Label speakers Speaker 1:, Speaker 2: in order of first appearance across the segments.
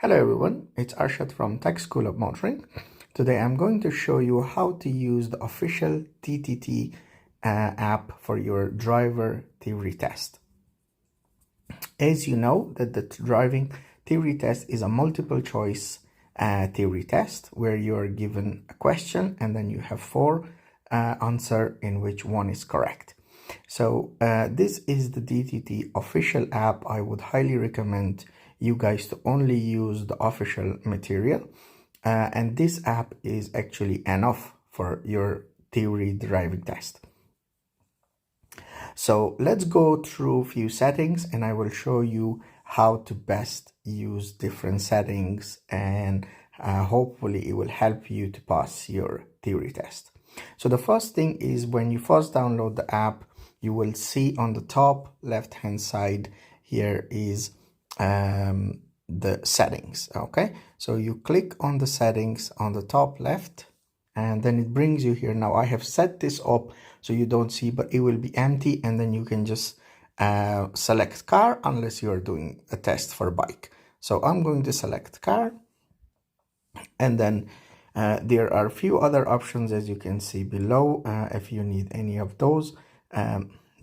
Speaker 1: Hello everyone, it's Arshad from Tech School of Motoring. Today I'm going to show you how to use the official DTT app for your driver theory test. As you know, that the driving theory test is a multiple choice theory test where you are given a question and then you have four answers in which one is correct. So this is the DTT official app. I would highly recommend you guys to only use the official material. And this app is actually enough for your theory driving test. So let's go through a few settings and I will show you how to best use different settings, and hopefully it will help you to pass your theory test. So the first thing is, when you first download the app, you will see on the top left hand side here is the settings. Okay, so you click on the settings on the top left and then it brings you here. Now I have set this up so you don't see, but it will be empty, and then you can just select car unless you are doing a test for bike. So I'm going to select car, and then there are a few other options as you can see below. If you need any of those,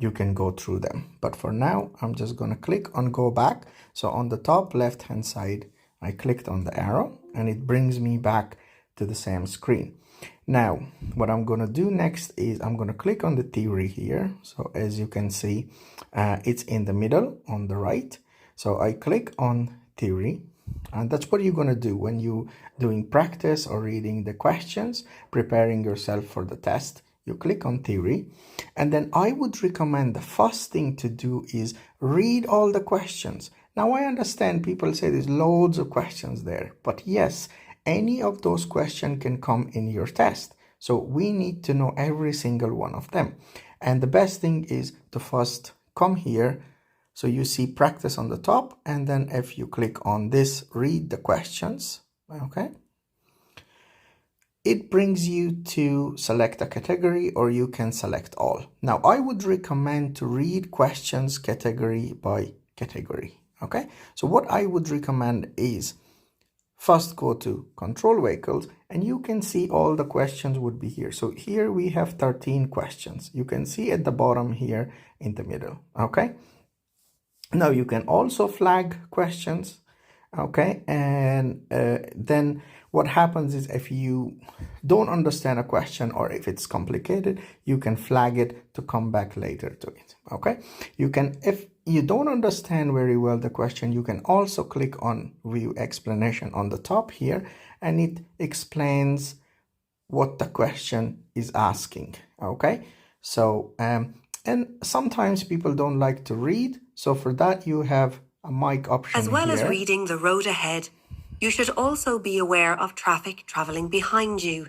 Speaker 1: you can go through them, but for now I'm just going to click on go back. So on the top left hand side I clicked on the arrow and it brings me back to the same screen. Now what I'm going to do next is I'm going to click on the theory here. So as you can see, it's in the middle on the right. So I click on theory, and that's what you're going to do when you doing practice or reading the questions, preparing yourself for the test. You click on theory, and then I would recommend the first thing to do is read all the questions. Now I understand people say there's loads of questions there, but yes, any of those questions can come in your test. So we need to know every single one of them. And the best thing is to first come here. So you see practice on the top, and then if you click on this, read the questions, okay? It brings you to select a category, or you can select all. Now, I would recommend to read questions category by category, okay? So what I would recommend is first go to control vehicles, and you can see all the questions would be here. So here we have 13 questions. You can see at the bottom here in the middle, okay? Now you can also flag questions, okay? And then what happens is, if you don't understand a question or if it's complicated, you can flag it to come back later to it, okay? You can, if you don't understand very well the question, you can also click on view explanation on the top here, and it explains what the question is asking, okay? So and sometimes people don't like to read, so for that you have a mic option
Speaker 2: as well
Speaker 1: here.
Speaker 2: As reading the road ahead, you should also be aware of traffic traveling behind you.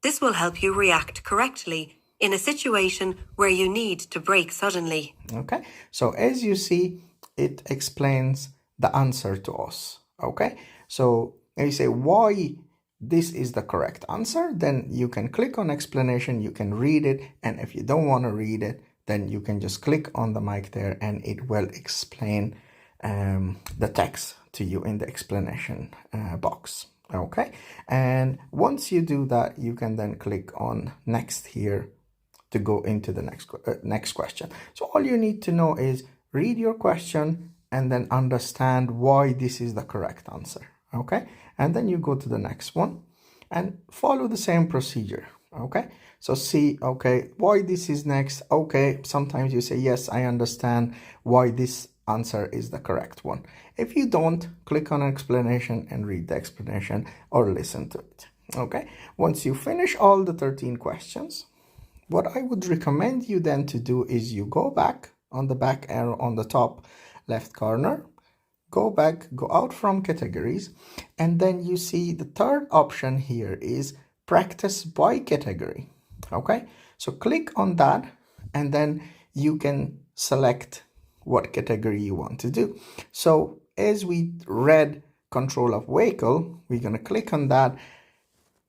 Speaker 2: This will help you react correctly in a situation where you need to brake suddenly.
Speaker 1: Okay, so as you see, it explains the answer to us, okay? So if you say why this is the correct answer, then you can click on explanation, you can read it, and if you don't want to read it, then you can just click on the mic there and it will explain the text to you in the explanation box, okay? And once you do that, you can then click on next here to go into the next question. So all you need to know is read your question and then understand why this is the correct answer, okay? And then you go to the next one and follow the same procedure, okay? So see, okay, why this is next, okay? Sometimes you say, yes, I understand why this answer is the correct one. If you don't, click on explanation and read the explanation or listen to it, okay? Once you finish all the 13 questions, what I would recommend you then to do is you go back on the back arrow on the top left corner, go back, go out from categories, and then you see the third option here is practice by category, okay? So click on that, and then you can select what category you want to do. So as we read control of vehicle, we're going to click on that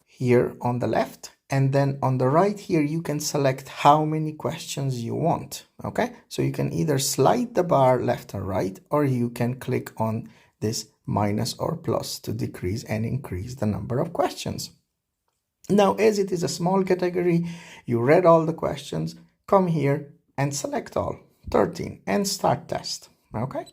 Speaker 1: here on the left, and then on the right here you can select how many questions you want, okay? So you can either slide the bar left or right, or you can click on this minus or plus to decrease and increase the number of questions. Now, as it is a small category, you read all the questions, come here and select all, 13, and start test, okay?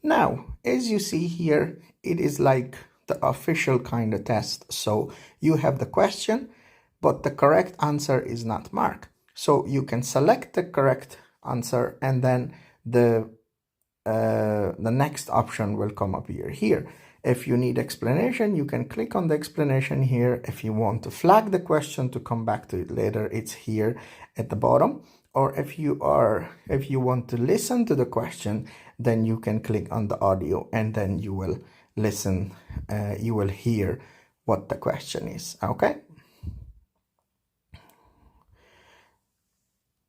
Speaker 1: Now, as you see here, it is like the official kind of test. So you have the question, but the correct answer is not marked. So you can select the correct answer and then the next option will come up here. If you need explanation, you can click on the explanation here. If you want to flag the question to come back to it later, it's here at the bottom. Or if you want to listen to the question, then you can click on the audio and then you will listen, you will hear what the question is, okay?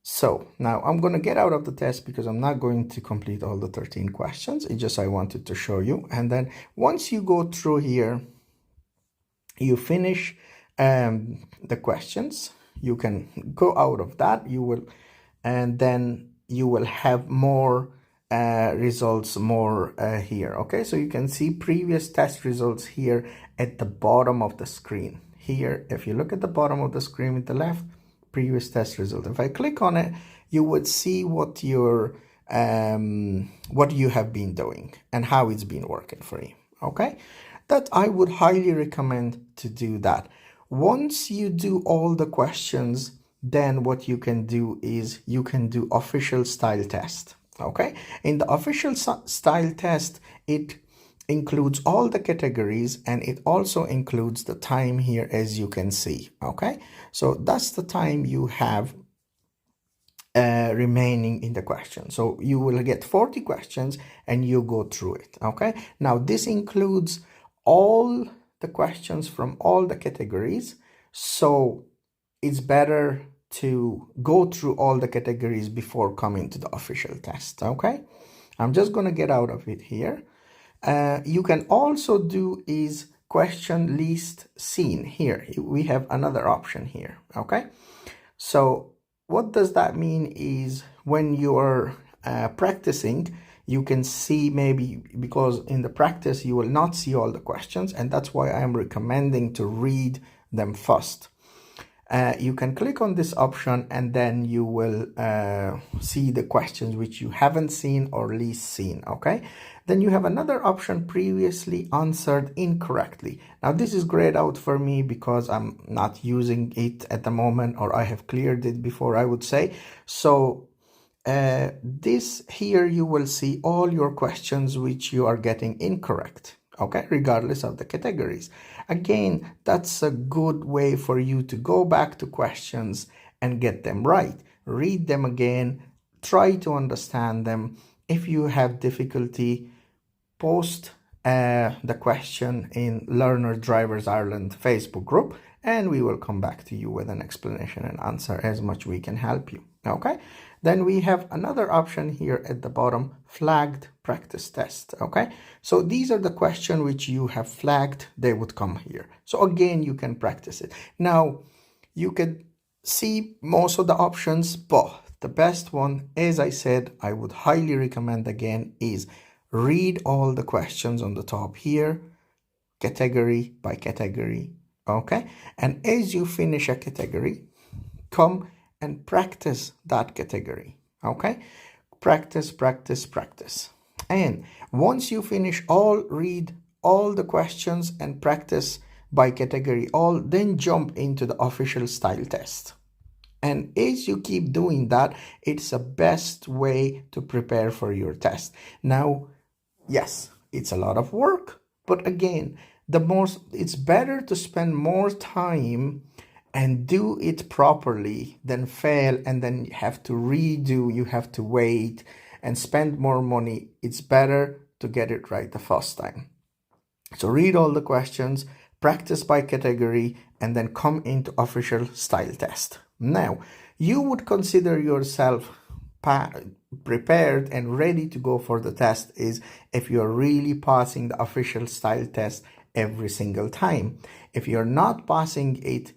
Speaker 1: So now I'm going to get out of the test because I'm not going to complete all the 13 questions. It's just I wanted to show you. And then once you go through here, you finish the questions, you can go out of that, and then you will have more results here, okay? So you can see previous test results here at the bottom of the screen. Here, if you look at the bottom of the screen at the left, previous test result. If I click on it, you would see what you have been doing and how it's been working for you, okay? That I would highly recommend to do that. Once you do all the questions, then what you can do is you can do official style test, okay? In the official style test, it includes all the categories and it also includes the time here, as you can see, okay? So that's the time you have remaining in the question. So you will get 40 questions and you go through it, okay? Now this includes all the questions from all the categories, so it's better to go through all the categories before coming to the official test, okay? I'm just going to get out of it here. You can also do is question least seen. Here we have another option here, okay? So what does that mean is when you're practicing, you can see maybe, because in the practice you will not see all the questions, and that's why I'm recommending to read them first. You can click on this option and then you will see the questions which you haven't seen or least seen, okay? Then you have another option, previously answered incorrectly. Now this is grayed out for me because I'm not using it at the moment, or I have cleared it before, I would say. So this here you will see all your questions which you are getting incorrect, okay, regardless of the categories. Again, that's a good way for you to go back to questions and get them right. Read them again, try to understand them. If you have difficulty, post the question in Learner Drivers Ireland Facebook group, and we will come back to you with an explanation and answer as much we can help you, okay? Then we have another option here at the bottom, flagged practice test, okay? So these are the questions which you have flagged, they would come here. So again, you can practice it. Now, you can see most of the options, but the best one, as I said, I would highly recommend again, is read all the questions on the top here, category by category, okay? And as you finish a category, come and practice that category, okay? Practice, practice, practice. And once you finish read all the questions and practice by category then jump into the official style test. And as you keep doing that, it's the best way to prepare for your test. Now, yes, it's a lot of work, but again, it's better to spend more time and do it properly than fail and then have to redo, you have to wait and spend more money. It's better to get it right the first time. So read all the questions, practice by category, and then come into official style test. Now, you would consider yourself prepared and ready to go for the test is if you're really passing the official style test every single time. If you're not passing it,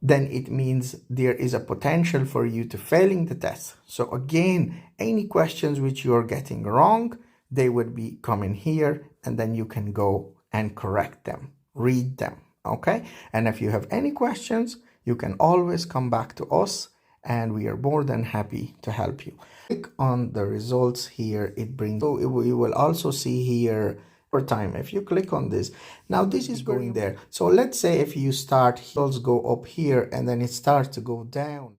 Speaker 1: then it means there is a potential for you to failing the test. So again, any questions which you are getting wrong, they would be coming here, and then you can go and correct them, read them, okay? And if you have any questions, you can always come back to us, and we are more than happy to help you. Click on the results here. It brings, so you will also see here for time. If you click on this, now this is going there. So let's say if you start, results go up here and then it starts to go down.